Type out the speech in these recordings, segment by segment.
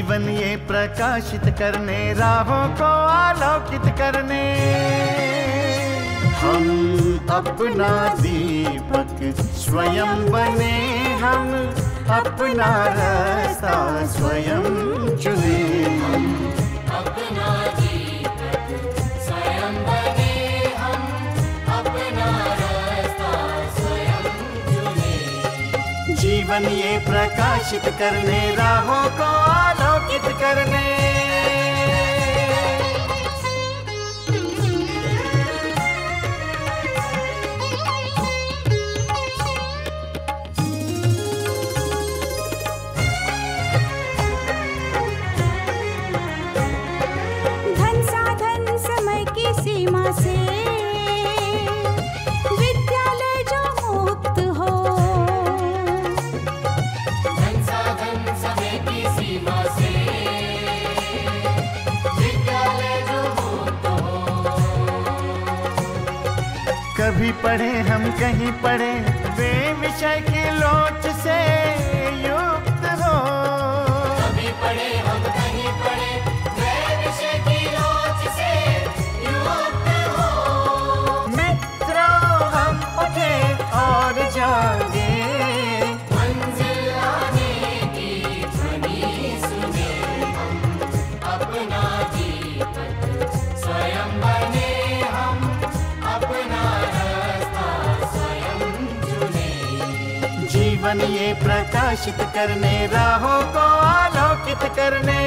जीवन ये प्रकाशित करने, राहों को आलोकित करने। हम अपना दीपक स्वयं बने, हम अपना रास्ता स्वयं चुने। हम अपना दीपक स्वयं बने, हम अपना रास्ता स्वयं चुने। जीवन ये प्रकाशित करने, राहों को आलोकित करने। से विद्यालय जो मुक्त हो, धन साधन समय की सीमा से विद्यालय जो मुक्त हो। कभी पढ़े हम कहीं पढ़े, वे विषय की लोच से युक्त हो। कभी पढ़े हम कहीं पढ़े, वे विषय की लोच से और जागे, मंजिल आने की ध्वनि सुने। हम अपना दीपक स्वयं बने, हम अपना रास्ता स्वयं चुने। जीवन ये प्रकाशित करने, राहों को आलोकित करने।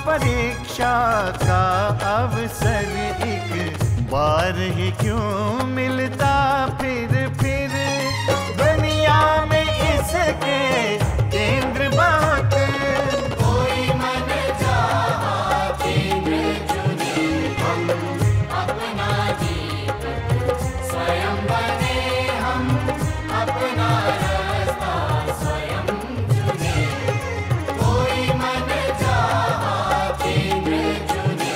परीक्षा का अवसर एक बार ही क्यों मिलता फिर दुनिया में इसके केंद्र बात। कोई मन चाहा केंद्र चुने। हम अपना दीपक स्वयं बने, हम अपना रास्ता स्वयं चुने। कोई मन चाहा केंद्र चुने।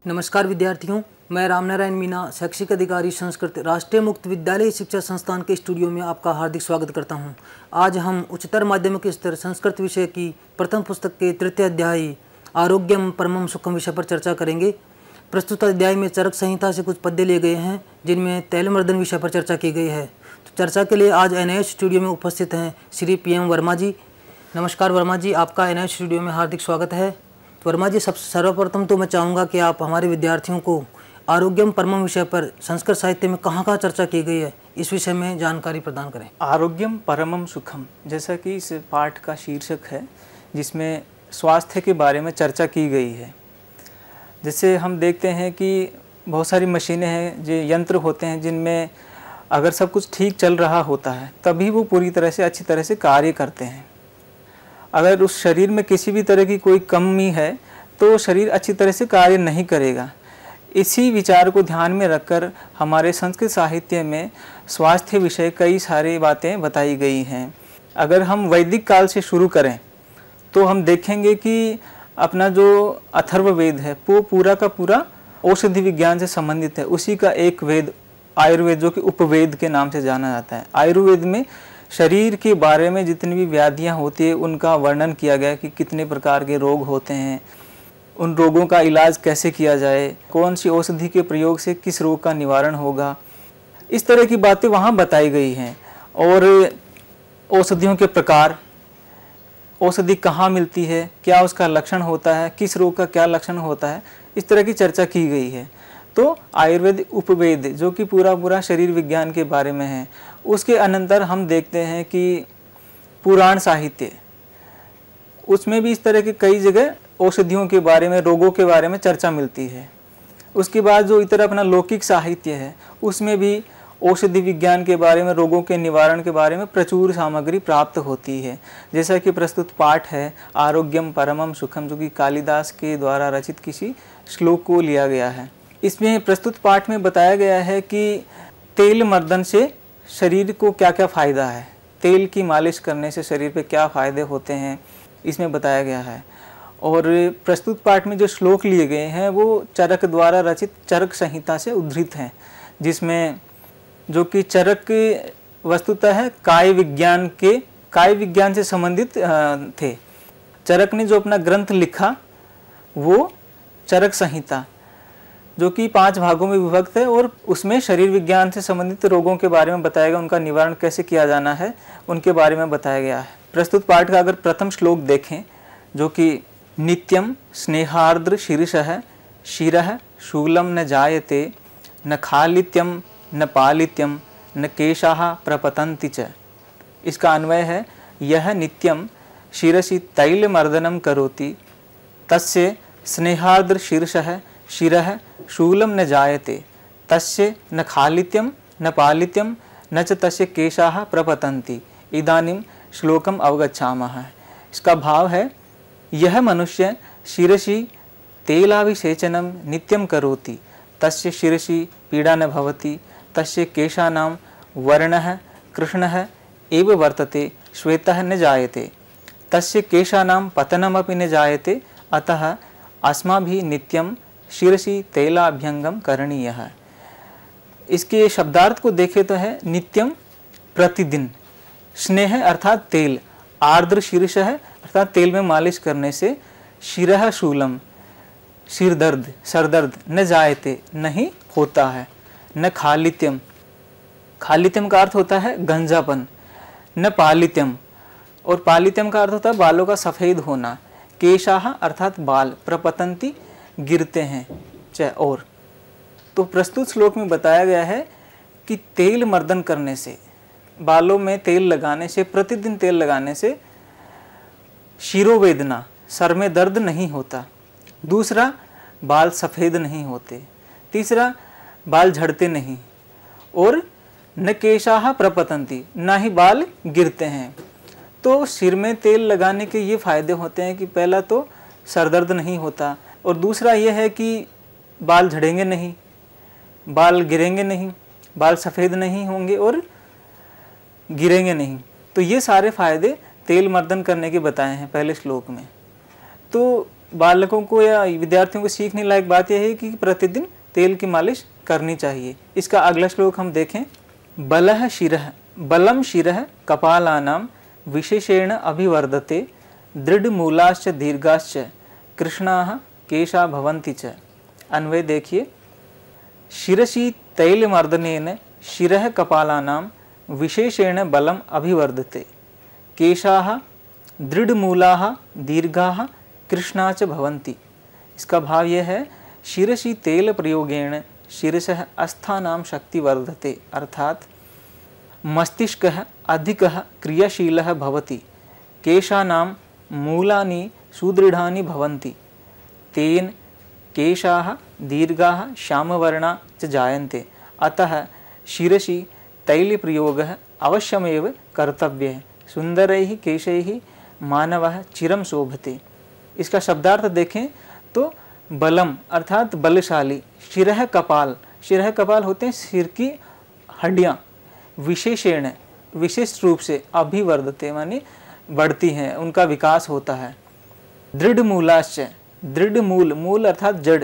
नमस्कार विद्यार्थियों, मैं रामनारायण मीना, शैक्षिक अधिकारी संस्कृत राष्ट्रीय मुक्त विद्यालय शिक्षा संस्थान के स्टूडियो में आपका हार्दिक स्वागत करता हूं। आज हम उच्चतर माध्यमिक स्तर संस्कृत विषय की प्रथम पुस्तक के तृतीय अध्याय आरोग्यम परमम सुखम विषय पर चर्चा करेंगे। प्रस्तुत अध्याय में चरक संहिता से कुछ पद्य लिए गए हैं जिनमें तैलमर्दन विषय पर चर्चा की गई है। तो चर्चा के लिए आज एनआईएस स्टूडियो में उपस्थित हैं श्री PM वर्मा जी। नमस्कार वर्मा जी, आपका एनआईएस स्टूडियो में हार्दिक स्वागत है। वर्मा जी, सर्वप्रथम तो मैं चाहूँगा कि आप हमारे विद्यार्थियों को आरोग्यम परमम विषय पर संस्कृत साहित्य में कहाँ चर्चा की गई है इस विषय में जानकारी प्रदान करें। आरोग्यम परमम सुखम, जैसा कि इस पाठ का शीर्षक है, जिसमें स्वास्थ्य के बारे में चर्चा की गई है। जैसे हम देखते हैं कि बहुत सारी मशीनें हैं, जो यंत्र होते हैं, जिनमें अगर सब कुछ ठीक चल रहा होता है तभी वो पूरी तरह से अच्छी तरह से कार्य करते हैं। अगर उस शरीर में किसी भी तरह की कोई कमी है तो शरीर अच्छी तरह से कार्य नहीं करेगा। इसी विचार को ध्यान में रखकर हमारे संस्कृत साहित्य में स्वास्थ्य विषय कई सारी बातें बताई गई हैं। अगर हम वैदिक काल से शुरू करें तो हम देखेंगे कि अपना जो अथर्ववेद है वो पूरा का पूरा औषधि विज्ञान से संबंधित है। उसी का एक वेद आयुर्वेद, जो कि उपवेद के नाम से जाना जाता है। आयुर्वेद में शरीर के बारे में जितनी भी व्याधियां होती है उनका वर्णन किया गया कि कितने प्रकार के रोग होते हैं, उन रोगों का इलाज कैसे किया जाए, कौन सी औषधि के प्रयोग से किस रोग का निवारण होगा, इस तरह की बातें वहाँ बताई गई हैं। और औषधियों के प्रकार, औषधि कहाँ मिलती है, क्या उसका लक्षण होता है, किस रोग का क्या लक्षण होता है, इस तरह की चर्चा की गई है। तो आयुर्वेद उपवेद जो कि पूरा पूरा शरीर विज्ञान के बारे में है। उसके अनंतर हम देखते हैं कि पुराण साहित्य, उसमें भी इस तरह के कई जगह औषधियों के बारे में, रोगों के बारे में चर्चा मिलती है। उसके बाद जो इतर अपना लौकिक साहित्य है उसमें भी औषधि विज्ञान के बारे में, रोगों के निवारण के बारे में प्रचुर सामग्री प्राप्त होती है। जैसा कि प्रस्तुत पाठ है आरोग्यम परमम सुखम, जो कि कालिदास के द्वारा रचित किसी श्लोक को लिया गया है। इसमें प्रस्तुत पाठ में बताया गया है कि तेल मर्दन से शरीर को क्या क्या फ़ायदा है, तेल की मालिश करने से शरीर पे क्या फ़ायदे होते हैं, इसमें बताया गया है। और प्रस्तुत पाठ में जो श्लोक लिए गए हैं वो चरक द्वारा रचित चरक संहिता से उद्धृत हैं, जिसमें जो कि चरक वस्तुतः है काय विज्ञान से संबंधित थे। चरक ने जो अपना ग्रंथ लिखा वो चरक संहिता, जो कि 5 भागों में विभक्त है, और उसमें शरीर विज्ञान से संबंधित रोगों के बारे में बताया गया, उनका निवारण कैसे किया जाना है उनके बारे में बताया गया है। प्रस्तुत पाठ का अगर प्रथम श्लोक देखें, जो कि नित्यम स्नेहार्द्र शीर्षः शिरः शूलम न जायते न खालित्यम न पालित्यम न केशाः प्रपतन्ति च। इसका अन्वय है यह नित्यम शिरसि तैलमर्दनम करोति तस्य स्नेहार्द्र शीर्षः शिरः शूलम न जायते तस्य न खालित्यम न पालित्यम न च तस्य केशाः प्रपतन्ति इदानीं श्लोकम अवगच्छामः। इसका भाव है यह मनुष्य शिरसि तेलाभिषेचनम नित्यम करोति तस्य शिरसि पीड़ा न भवति तस्य केशानां वर्णः कृष्णः एव वर्तते श्वेतः न जायते तस्य केशानां पतनमपि न जायते अतः अस्माभिः नित्यं शिरसि तैलाभ्यंगम करणीयः। इसके शब्दार्थ को देखें तो है नित्यम प्रतिदिन, स्नेह अर्थात तेल, आर्द्र शीर्ष है अर्थात तेल में मालिश करने से, शिरः शूलम सिर दर्द, सर दर्द, न जायते नहीं होता है, न खालित्यम, खालित्यम का अर्थ होता है गंजापन, न पालित्यम, और पालित्यम का अर्थ होता है बालों का सफ़ेद होना, केशाह अर्थात बाल, प्रपतंती गिरते हैं और। तो प्रस्तुत श्लोक में बताया गया है कि तेल मर्दन करने से, बालों में तेल लगाने से, प्रतिदिन तेल लगाने से शिरोवेदना, सर में दर्द नहीं होता। दूसरा, बाल सफ़ेद नहीं होते। तीसरा, बाल झड़ते नहीं। और न केशाह प्रपतंती, ना ही बाल गिरते हैं। तो सिर में तेल लगाने के ये फ़ायदे होते हैं कि पहला तो सर दर्द नहीं होता, और दूसरा ये है कि बाल झड़ेंगे नहीं, बाल गिरेंगे नहीं, बाल सफ़ेद नहीं होंगे और गिरेंगे नहीं। तो ये सारे फ़ायदे तेल मर्दन करने के बताए हैं पहले श्लोक में। तो बालकों को या विद्यार्थियों को सीखने लायक बात यह है कि प्रतिदिन तेल की मालिश करनी चाहिए। इसका अगला श्लोक हम देखें। बलः शिरः बलम शिरः कपालानां विशेषेण अभिवर्धते दृढ़मूलाश्च दीर्घाश्च कृष्णाः केशा भवन्ति च। अन्वय देखिए, शिरसि तैलमर्दनेन शिरः कपालानां विशेषेण बलम अभिवर्धते, केशाः दृढ़मूलाः दीर्घाः कृष्णा च भवन्ति। इसका भाव यह है, शिरसि तेल प्रयोगेण शिरसः अस्थानां शक्ति वर्धते, अर्थात मस्तिष्कः अधिकः क्रियाशीलः भवति, केशानां मूलानि सुदृढ़ानि भवन्ति, तेन केशाः दीर्घाः श्यामवर्णा च जायन्ते। अतः शिरसि तैलप्रयोगः अवश्यमेव कर्तव्यः, सुंदरैः केशैः मानवः चिरं शोभते। इसका शब्दार्थ देखें तो बलम अर्थात बलशाली, शिरः कपाल, शिरः कपाल होते हैं सिर की हड्डियाँ, विशेषेण विशिष्ट रूप से अभिवर्धते माने बढ़ती हैं, उनका विकास होता है। दृढ़ मूलाश्च, दृढ़ मूल, मूल अर्थात जड़,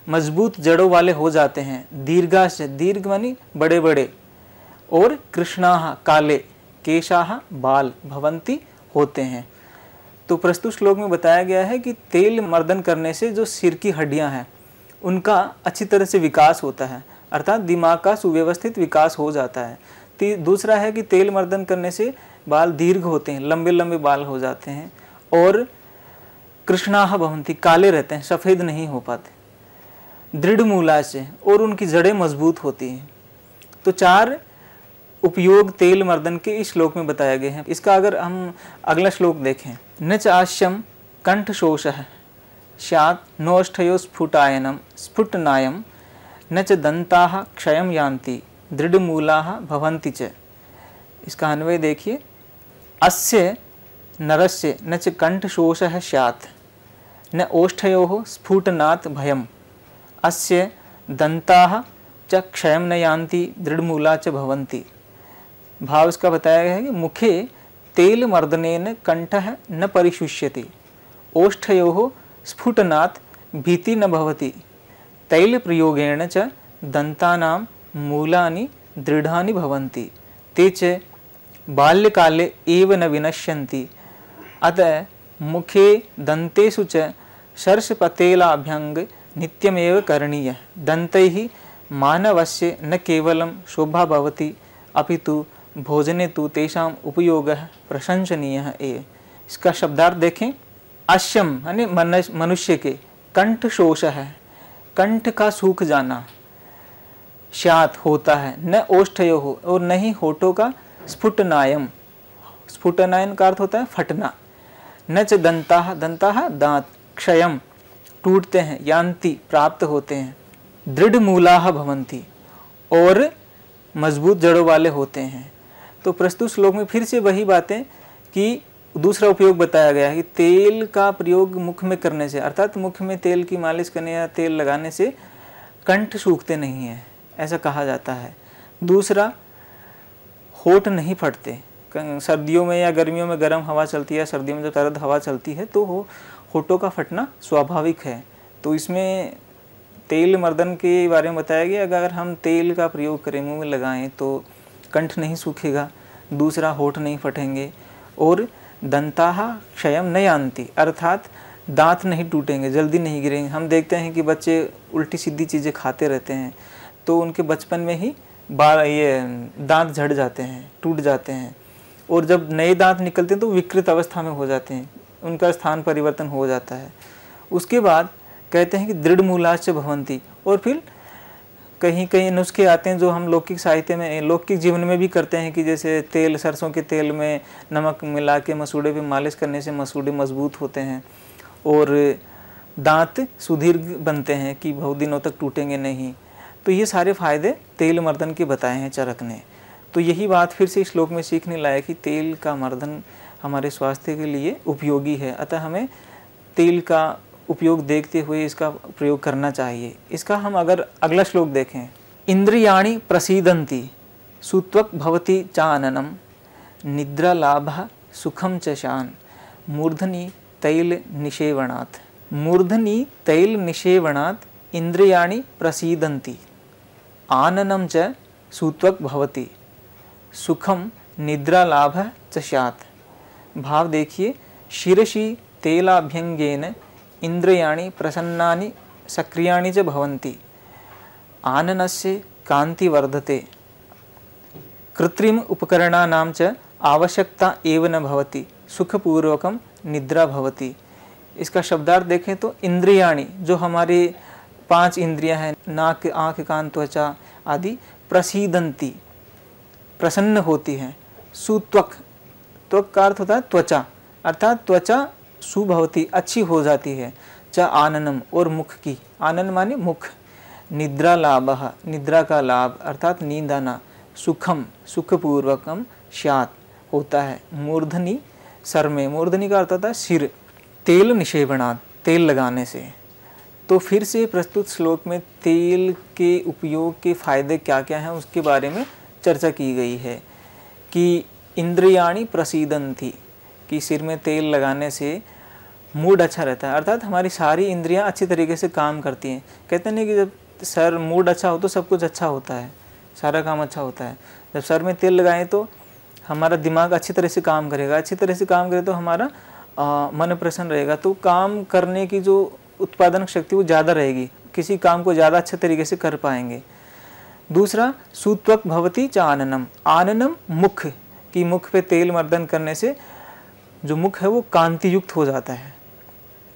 मजबूत जड़ों वाले हो जाते हैं। दीर्घाश्च, दीर्घ मानी बड़े बड़े, और कृष्णाः काले, केशाः बाल, भवंती होते हैं। तो प्रस्तुत श्लोक में बताया गया है कि तेल मर्दन करने से जो सिर की हड्डियां हैं उनका अच्छी तरह से विकास होता है, अर्थात दिमाग का सुव्यवस्थित विकास हो जाता है। दूसरा है कि तेल मर्दन करने से बाल दीर्घ होते हैं, लंबे लंबे बाल हो जाते हैं, और कृष्णाः भवन्ति, काले रहते हैं, सफ़ेद नहीं हो पाते। दृढ़ मूला से, और उनकी जड़ें मजबूत होती हैं। तो 4 उपयोग तेल मर्दन के इस श्लोक में बताए गए हैं। इसका अगर हम अगला श्लोक देखें, न च आश्यम कंठशोषः स्यात् नोष्ठयो स्फुटायनम स्फुटनायम न च दंताः क्षयं यान्ति दृढ़मूलाः भवन्ति च। इसका अन्वय देखिए, अस्य नरस्य न च कंठशोषः स्यात् न ओष्ठयोः स्फुटनात् भयम् अस्य दंताः च क्षयं न यान्ति दृढ़मूला च भवन्ति। भाव इसका बताया गया है कि मुखे तेल मर्दनेन कंठः न परिशुष्यति, ओष्ठयोः स्फुटनात् भीति न भवति, तैल प्रयोगेण च दंतानां मूलानि दृढ़ानि भवन्ति, ते च बाल्यकाले एव न विनश्यन्ति, अतः मुखे दन्तेषु च सर्षपतेलाभ्यङ्ग नित्यमेव करणीयः। दन्तैः मानवस्य न केवलं शोभा भवति अपितु भोजने तु तेषां उपयोगः प्रशंसनीयः एव। इसका शब्दार्थ देखें, अश्यम यानी मनुष्य के, कंठ शोषः है, कंठ का सूख जाना, स्यात् होता है, न ओष्ठयोः और न ही होठों का, स्फुटनायम, स्फुटनायन का अर्थ होता है फटना, न च दंताः, दंताः दांत, क्षयम टूटते हैं, यान्ति प्राप्त होते हैं, दृढ़ मूलाः भवन्ति और मजबूत जड़ों वाले होते हैं। तो प्रस्तुत श्लोक में फिर से वही बातें कि दूसरा उपयोग बताया गया है कि तेल का प्रयोग मुख में करने से, अर्थात मुख में तेल की मालिश करने या तेल लगाने से कंठ सूखते नहीं हैं, ऐसा कहा जाता है। दूसरा, होठ नहीं फटते। सर्दियों में या गर्मियों में गर्म हवा चलती है, सर्दियों में जब सर्द हवा चलती है तो होठों का फटना स्वाभाविक है। तो इसमें तेल मर्दन के बारे में बताया गया, अगर हम तेल का प्रयोग करें, मुंह में लगाएं तो कंठ नहीं सूखेगा, दूसरा होठ नहीं फटेंगे, और दंताः क्षयं न यान्ति, अर्थात दांत नहीं टूटेंगे, जल्दी नहीं गिरेंगे। हम देखते हैं कि बच्चे उल्टी सीधी चीज़ें खाते रहते हैं तो उनके बचपन में ही दांत झड़ जाते हैं, टूट जाते हैं, और जब नए दांत निकलते हैं तो विकृत अवस्था में हो जाते हैं, उनका स्थान परिवर्तन हो जाता है। उसके बाद कहते हैं कि दृढ़ मूलाश्च भवन्ति, और फिर कहीं कहीं नुस्खे आते हैं जो हम लौकिक साहित्य में, लौकिक जीवन में भी करते हैं कि जैसे तेल, सरसों के तेल में नमक मिला के मसूड़े पे मालिश करने से मसूड़े मजबूत होते हैं और दांत सुदीर्घ बनते हैं कि बहुत दिनों तक टूटेंगे नहीं। तो ये सारे फायदे तेल मर्दन के बताए हैं चरक ने। तो यही बात फिर से इस श्लोक में सीखने लायक कि तेल का मर्दन हमारे स्वास्थ्य के लिए उपयोगी है, अतः हमें तेल का उपयोग देखते हुए इसका प्रयोग करना चाहिए। इसका हम अगर अगला श्लोक देखें, इंद्रियाणि प्रसीदन्ति सुत्वक भवति चाननम निद्रा लाभः सुखम च शान मूर्धनि तैल निषेवणात्। मूर्धनि तैल निषेवणात् इंद्रियाणि प्रसीदन्ति आननं च सुत्वक भवति सुखम निद्रा लाभः च स्यात्। भाव देखिए, शिरसि तेलाभ्यंगेन इंद्रियाणि प्रसन्नानि सक्रियाणि च भवन्ति आननस्य कांति वर्धते कृत्रिम उपकरणानां च आवश्यकता एव न भवति सुखपूर्वकम निद्रा भवति। इसका शब्दार्थ देखें तो इंद्रियाणि, जो हमारे 5 इंद्रियां हैं, नाक, आँख, कान, त्वचा आदि, प्रसीदन्ति प्रसन्न होती हैं। सुत्वक, त्वक का अर्थ होता है त्वचा, अर्थात त्वचा सुभवती अच्छी हो जाती है। च आननम, और मुख की, आनन माने मुख। निद्रा लाभः, निद्रा का लाभ अर्थात नींद आना। सुखम, सुखपूर्वकम स्यात् होता है। मूर्धनि, सर में, मूर्धनि का अर्थ होता है सिर। तेल निषेवणात्, तेल लगाने से। तो फिर से प्रस्तुत श्लोक में तेल के उपयोग के फायदे क्या क्या हैं उसके बारे में चर्चा की गई है कि इंद्रियाणि प्रसीदन्ति, कि सिर में तेल लगाने से मूड अच्छा रहता है, अर्थात हमारी सारी इंद्रियां अच्छी तरीके से काम करती हैं। कहते नहीं कि जब सर मूड अच्छा हो तो सब कुछ अच्छा होता है, सारा काम अच्छा होता है। जब सर में तेल लगाएं तो हमारा दिमाग अच्छी तरह से काम करेगा, अच्छी तरह से काम करे तो हमारा मन प्रसन्न रहेगा, तो काम करने की जो उत्पादन शक्ति वो ज़्यादा रहेगी, किसी काम को ज़्यादा अच्छे तरीके से कर पाएंगे। दूसरा, सुत्वक भवति च आननम, आननम मुख, कि मुख पे तेल मर्दन करने से जो मुख है वो कांति युक्त हो जाता है,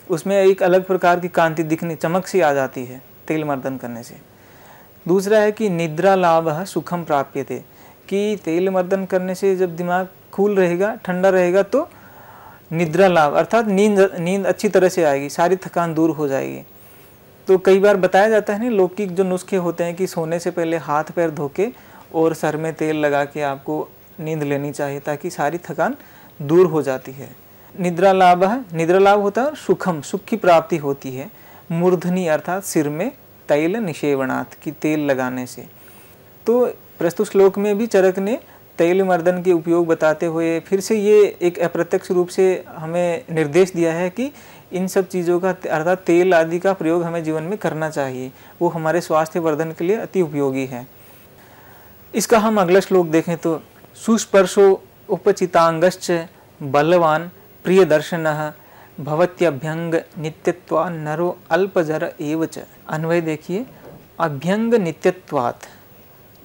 उसमें एक अलग प्रकार की कांति दिखनी, चमक सी आ जाती है तेल मर्दन करने से। दूसरा है कि निद्रा लाभः सुखम प्राप्यते, कि तेल मर्दन करने से जब दिमाग कूल रहेगा, ठंडा रहेगा तो निद्रा लाभ अर्थात नींद अच्छी तरह से आएगी, सारी थकान दूर हो जाएगी। तो कई बार बताया जाता है ना, लौकिक जो नुस्खे होते हैं कि सोने से पहले हाथ पैर धो के और सर में तेल लगा के आपको नींद लेनी चाहिए, ताकि सारी थकान दूर हो जाती है। निद्रा लाभ होता है और सुखम, सुख की प्राप्ति होती है। मूर्धनी अर्थात सिर में तैल निषेवणात्, की तेल लगाने से। तो प्रस्तुत श्लोक में भी चरक ने तैल मर्दन के उपयोग बताते हुए फिर से ये एक अप्रत्यक्ष रूप से हमें निर्देश दिया है कि इन सब चीज़ों का अर्थात तेल आदि का प्रयोग हमें जीवन में करना चाहिए, वो हमारे स्वास्थ्य वर्धन के लिए अति उपयोगी है। इसका हम अगला श्लोक देखें तो सुस्पर्शो उपचितांगश्च बलवान प्रिय दर्शनः भवत्यभ्यंग नित्यत्वान् नरो अल्पजर एव च। अन्वय देखिए, अभ्यंग नित्यत्वात्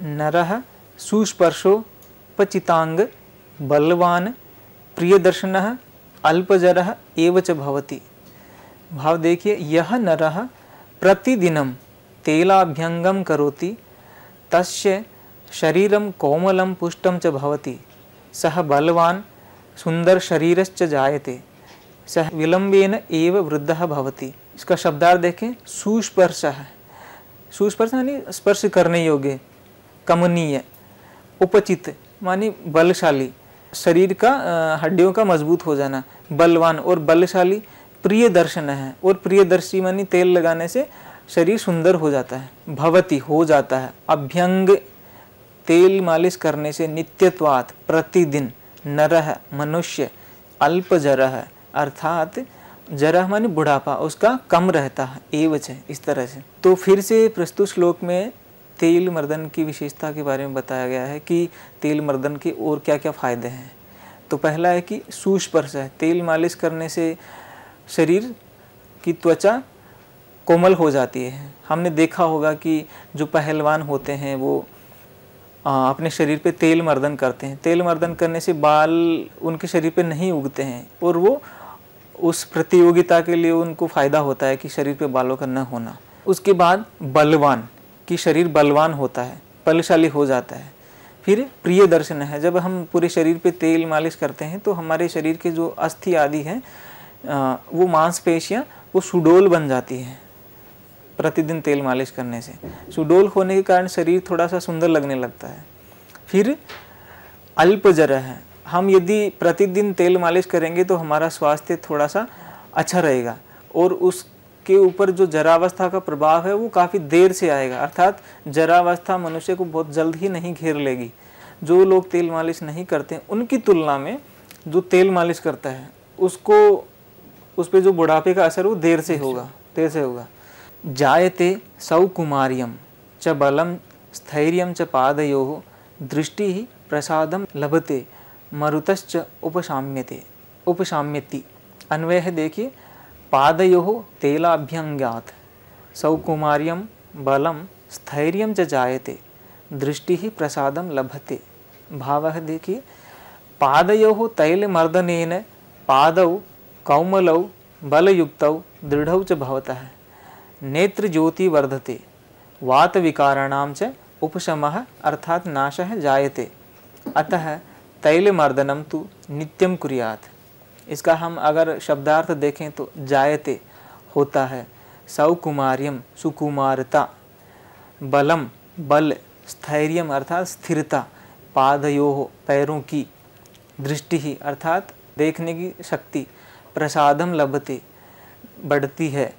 नरः सुस्पर्शो पचितांग बलवान प्रिय दर्शनः अल्पजरः एव च भवति। भाव देखिए, यह नरः प्रतिदिनं तेलाभ्यंगम करोति तस्य शरीरं कोमलं पुष्टं च भवति, सः बलवान सुंदर शरीरश्च जायते, सः विलंबेन एव वृद्धः भवति। इसका शब्दार्थ देखें, सुस्पर्शः, सुस्पर्श यानी स्पर्श करने योग्य, कमनीय, उपचित मानी बलशाली, शरीर का हड्डियों का मजबूत हो जाना, बलवान और बलशाली, प्रिय दर्शन है, और प्रियदर्शी मानी तेल लगाने से शरीर सुंदर हो जाता है, भवति हो जाता है, अभ्यंग तेल मालिश करने से, नित्यत्वात् प्रतिदिन, नरः मनुष्य, अल्पजरः अर्थात जरह मानी बुढ़ापा उसका कम रहता है, एवच है, इस तरह से। तो फिर से प्रस्तुत श्लोक में तेल मर्दन की विशेषता के बारे में बताया गया है कि तेल मर्दन के और क्या क्या फ़ायदे हैं। तो पहला है कि सुस्पर्श है, तेल मालिश करने से शरीर की त्वचा कोमल हो जाती है। हमने देखा होगा कि जो पहलवान होते हैं वो अपने शरीर पे तेल मर्दन करते हैं, तेल मर्दन करने से बाल उनके शरीर पे नहीं उगते हैं, और वो उस प्रतियोगिता के लिए उनको फ़ायदा होता है कि शरीर पे बालों का न होना। उसके बाद बलवान, कि शरीर बलवान होता है, बलशाली हो जाता है। फिर प्रिय दर्शन है, जब हम पूरे शरीर पे तेल मालिश करते हैं तो हमारे शरीर के जो अस्थि आदि हैं वो मांसपेशियाँ वो सुडौल बन जाती हैं प्रतिदिन तेल मालिश करने से। सुडौल होने के कारण शरीर थोड़ा सा सुंदर लगने लगता है। फिर अल्पजर है, हम यदि प्रतिदिन तेल मालिश करेंगे तो हमारा स्वास्थ्य थोड़ा सा अच्छा रहेगा, और उसके ऊपर जो जरावस्था का प्रभाव है वो काफ़ी देर से आएगा, अर्थात जरावस्था मनुष्य को बहुत जल्द ही नहीं घेर लेगी। जो लोग तेल मालिश नहीं करते उनकी तुलना में जो तेल मालिश करता है उसको उस पर जो बुढ़ापे का असर वो देर से होगा। जायते सौकुमार्यम च बलम स्थैर्यम च पादयोः दृष्टि प्रसादम लभते मरुतश्च उपशाम्यति। अन्वय है देखिए, पादयोः तेलाभ्यंगात् सौकुमार्यम बलम स्थैर्यम च जायते दृष्टि प्रसादम लभते। भाव है देखिए, पादयोः तैलमर्दनेन पादौ कौमलौ बलयुक्तौ दृढ़ौ च भवतः नेत्र ज्योति वर्धते वात विकाराणां च उपशमः अर्थात नाशः जायते अतः तैलमर्दनम तु नित्यम कुर्यात्। इसका हम अगर शब्दार्थ देखें तो जायते होता है, सौकुमार्यम सुकुमारता, बलम बल, स्थैर्यम अर्थात स्थिरता, पादयोः पैरों की, दृष्टि अर्थात देखने की शक्ति, प्रसादम लभते बढ़ती है,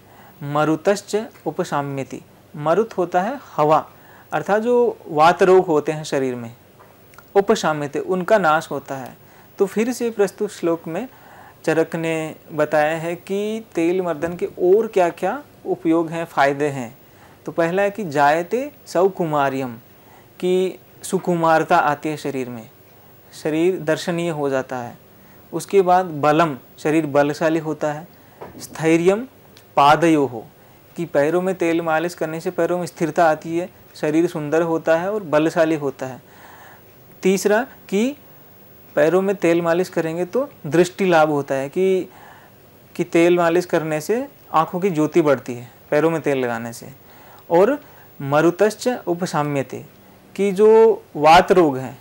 मरुतश्च उपशाम्यति, मरुत होता है हवा, अर्थात जो वात रोग होते हैं शरीर में उपशाम्यते, उनका नाश होता है। तो फिर से प्रस्तुत श्लोक में चरक ने बताया है कि तेल मर्दन के और क्या क्या उपयोग हैं, फायदे हैं। तो पहला है कि जायते सौकुमार्यम, कि सुकुमारता आती है शरीर में, शरीर दर्शनीय हो जाता है। उसके बाद बलम, शरीर बलशाली होता है। स्थैर्यम पादयोः, कि पैरों में तेल मालिश करने से पैरों में स्थिरता आती है, शरीर सुंदर होता है और बलशाली होता है। तीसरा कि पैरों में तेल मालिश करेंगे तो दृष्टि लाभ होता है, कि तेल मालिश करने से आँखों की ज्योति बढ़ती है पैरों में तेल लगाने से। और मरुतश्च उपशाम्यते, कि जो वात रोग हैं,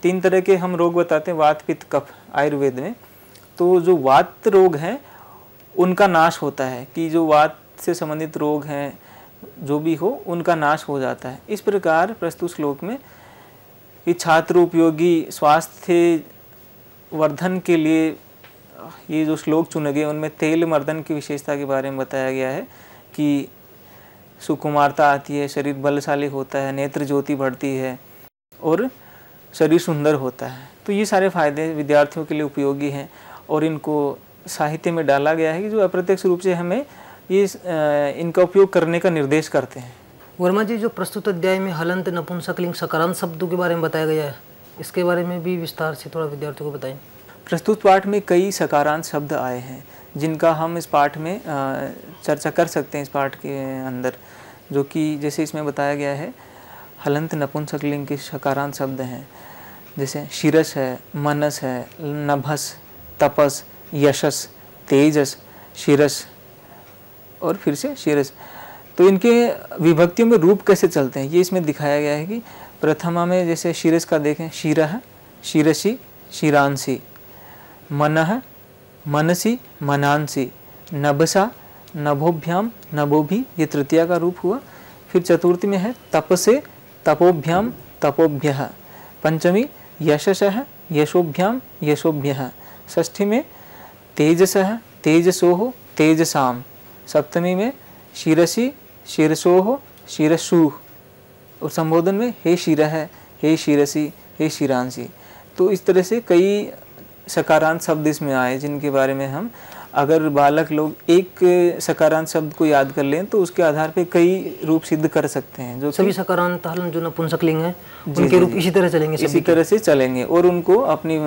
3 तरह के हम रोग बताते हैं, वात पित्त कफ आयुर्वेद में। तो जो वात रोग हैं उनका नाश होता है, कि जो वात से संबंधित रोग हैं जो भी हो उनका नाश हो जाता है। इस प्रकार प्रस्तुत श्लोक में कि छात्र उपयोगी स्वास्थ्य वर्धन के लिए ये जो श्लोक चुने गए उनमें तेल मर्दन की विशेषता के बारे में बताया गया है कि सुकुमारता आती है, शरीर बलशाली होता है, नेत्र ज्योति बढ़ती है और शरीर सुंदर होता है। तो ये सारे फायदे विद्यार्थियों के लिए उपयोगी हैं और इनको साहित्य में डाला गया है कि जो अप्रत्यक्ष रूप से हमें ये इनका उपयोग करने का निर्देश करते हैं। वर्मा जी, जो प्रस्तुत अध्याय में हलंत, नपुंसकलिंग, सकारांत शब्दों के बारे में बताया गया है, इसके बारे में भी विस्तार से थोड़ा विद्यार्थियों को बताएं। प्रस्तुत पाठ में कई सकारांत शब्द आए हैं जिनका हम इस पाठ में चर्चा कर सकते हैं इस पाठ के अंदर, जो कि जैसे इसमें बताया गया है हलंत नपुंसकलिंग के सकारांत शब्द हैं, जैसे शिरस है, मनस है, नभस, तपस, यशस, तेजस, शिरस और फिर से शिरस। तो इनके विभक्तियों में रूप कैसे चलते हैं ये इसमें दिखाया गया है कि प्रथमा में जैसे शिरस का देखें, शिरः, शिरसि, शिरांसि, मनः, मनसि, मनांसि, नभसा, नभोभ्याम, नभोभि, ये तृतीया का रूप हुआ। फिर चतुर्थी में है तपसे, तपोभ्याम, तपोभ्यः। पंचमी यशसः, यशोभ्याम, यशोभ्यः। षष्ठी में तेजसः, तेजसोः, तेजसाम। सप्तमी में शिरसि, शिरसोः, शिरसुः। और संबोधन में हे शिरः, हे शिरसि, हे शिरांसि। तो इस तरह से कई सकारांत शब्द इसमें आए जिनके बारे में हम अगर बालक लोग एक सकारांत शब्द को याद कर लें तो उसके आधार पे कई रूप सिद्ध कर सकते हैं। जो सभी सकारांत हलन जो नपुंसकलिंग है उनके रूप इसी तरह चलेंगे, इसी तरह से चलेंगे और उनको अपनी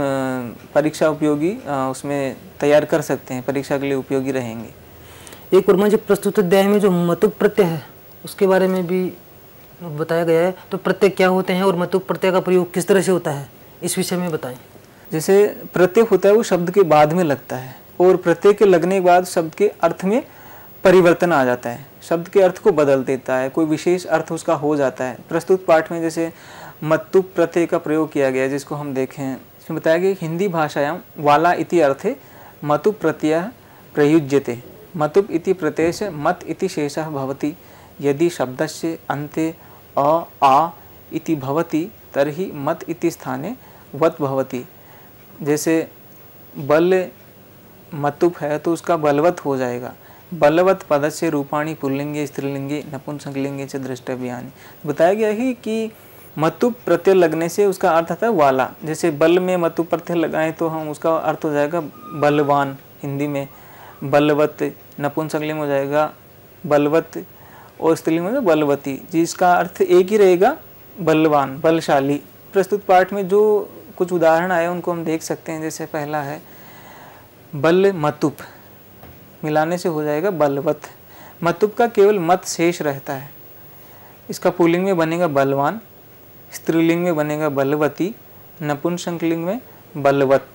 परीक्षा उपयोगी उसमें तैयार कर सकते हैं, परीक्षा के लिए उपयोगी रहेंगे। एक वर्मा जी, प्रस्तुत अध्याय में जो मतुप प्रत्यय है उसके बारे में भी बताया गया है, तो प्रत्यय क्या होते हैं और मतुप प्रत्यय का प्रयोग किस तरह से होता है, इस विषय में बताएं। जैसे प्रत्यय होता है वो शब्द के बाद में लगता है और प्रत्यय के लगने के बाद शब्द के अर्थ में परिवर्तन आ जाता है, शब्द के अर्थ को बदल देता है, कोई विशेष अर्थ उसका हो जाता है। प्रस्तुत पाठ में जैसे मतुप प्रत्यय का प्रयोग किया गया है जिसको हम देखें, इसमें बताया गया कि हिंदी भाषायां वाला इति अर्थे मतुप प्रत्यय प्रयुज्यते। मतुप इति प्रत्यय से मत इति शेषः भवति। यदि शब्दस्य अन्ते अ आ इति भवति तर्हि मत इति स्थाने वत भवति। जैसे बल मतुप है तो उसका बलवत हो जाएगा। बलवत पदस्य रूपाणी पुल्लिंगे स्त्रीलिंगे नपुंसकलिंगे च द्रष्टव्यानि। बताया गया है कि मतुप प्रत्यय लगने से उसका अर्थ आता है वाला। जैसे बल में मतुप प्रत्यय लगाएं तो हम उसका अर्थ हो जाएगा बलवान हिंदी में, बलवत नपुंसकलिंग हो जाएगा बलवत और स्त्रीलिंग में बलवती, जिसका अर्थ एक ही रहेगा बलवान, बलशाली। प्रस्तुत पाठ में जो कुछ उदाहरण आए उनको हम देख सकते हैं। जैसे पहला है बल मतुप, मिलाने से हो जाएगा बलवत। मतुप का केवल मत शेष रहता है, इसका पुल्लिंग में बनेगा बलवान, स्त्रीलिंग में बनेगा बलवती, नपुंसकलिंग में बलवत।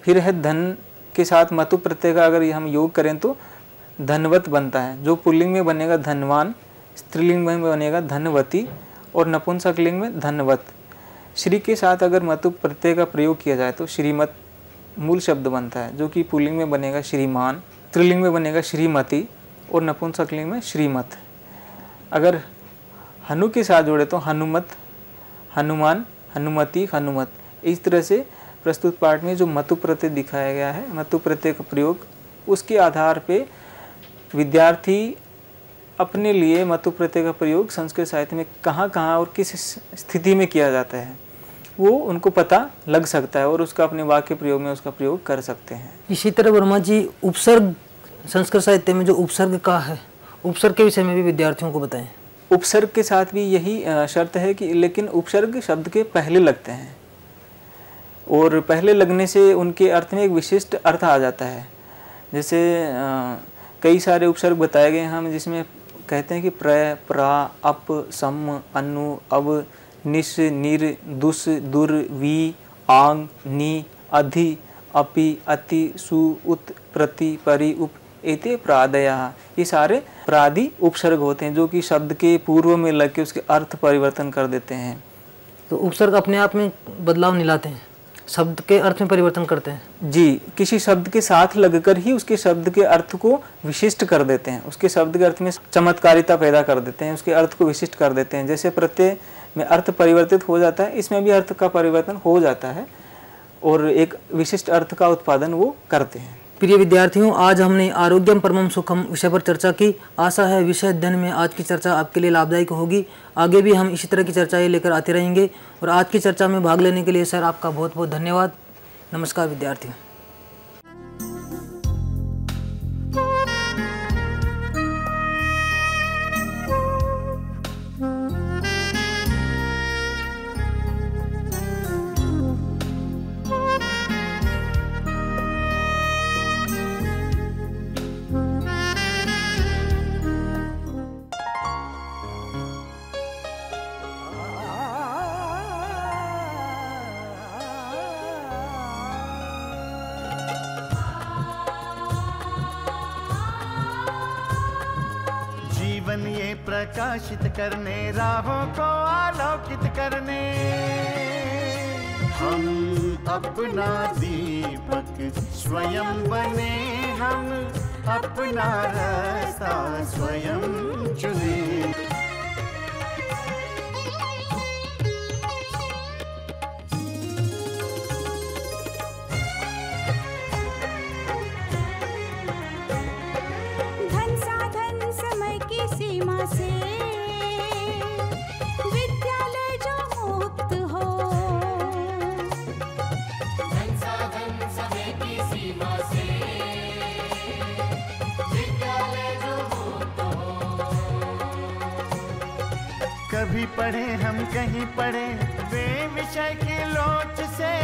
फिर है धन के साथ मतुप प्रत्यय का अगर हम योग करें तो धनवत बनता है, जो पुल्लिंग में बनेगा धनवान, स्त्रीलिंग में बनेगा धनवती और नपुंसकलिंग में धनवत। श्री के साथ अगर मतुप प्रत्यय का प्रयोग किया जाए तो श्रीमत मूल शब्द बनता है, जो कि पुल्लिंग में बनेगा श्रीमान, स्त्रीलिंग में बनेगा श्रीमती और नपुंसकलिंग में श्रीमत। अगर हनु के साथ जोड़े तो हनुमत, हनुमान, हनुमती, हनुमत। इस तरह से प्रस्तुत पाठ में जो मतुप प्रत्यय दिखाया गया है, मतुप प्रत्यय का प्रयोग उसके आधार पे विद्यार्थी अपने लिए मतु प्रत्यय का प्रयोग संस्कृत साहित्य में कहाँ कहाँ और किस स्थिति में किया जाता है वो उनको पता लग सकता है और उसका अपने वाक्य प्रयोग में उसका प्रयोग कर सकते हैं। इसी तरह वर्मा जी, उपसर्ग संस्कृत साहित्य में जो उपसर्ग का है, उपसर्ग के विषय में भी विद्यार्थियों को बताएं। उपसर्ग के साथ भी यही शर्त है कि लेकिन उपसर्ग शब्द के पहले लगते हैं और पहले लगने से उनके अर्थ में एक विशिष्ट अर्थ आ जाता है। जैसे कई सारे उपसर्ग बताए गए हम जिसमें कहते हैं कि प्र, प्रा, अप, सम, अनु, अव, निश, निर, दुस, दुर, वी, आंग, नी, अधि, अपि, अति, सु, उत, प्रति, परि, उप, एते प्रादयः। ये सारे प्रादि उपसर्ग होते हैं जो कि शब्द के पूर्व में लग के उसके अर्थ परिवर्तन कर देते हैं। तो उपसर्ग अपने आप में बदलाव नहीं लाते हैं, शब्द के अर्थ में परिवर्तन करते हैं। जी, किसी शब्द के साथ लगकर ही उसके शब्द के अर्थ को विशिष्ट कर देते हैं, उसके शब्द के अर्थ में चमत्कारिता पैदा कर देते हैं, उसके अर्थ को विशिष्ट कर देते हैं। जैसे प्रत्यय में अर्थ परिवर्तित हो जाता है, इसमें भी अर्थ का परिवर्तन हो जाता है और एक विशिष्ट अर्थ का उत्पादन वो करते हैं। प्रिय विद्यार्थियों, आज हमने आरोग्यम परमम सुखम विषय पर चर्चा की। आशा है विषय अध्ययन में आज की चर्चा आपके लिए लाभदायक होगी। आगे भी हम इसी तरह की चर्चाएं लेकर आते रहेंगे और आज की चर्चा में भाग लेने के लिए सर आपका बहुत बहुत धन्यवाद। नमस्कार विद्यार्थियों। जीवन ये प्रकाशित करने, राहों को आलोकित करने, हम अपना दीपक स्वयं बने, हम अपना रास्ता स्वयं चुने। धन साधन समय की सीमा से विद्यालय जो मुक्त हो, धन साधन समय की सीमा से विद्यालय जो मुक्त हो। कभी पढ़े हम कहीं पढ़े वे विषय की लोच से,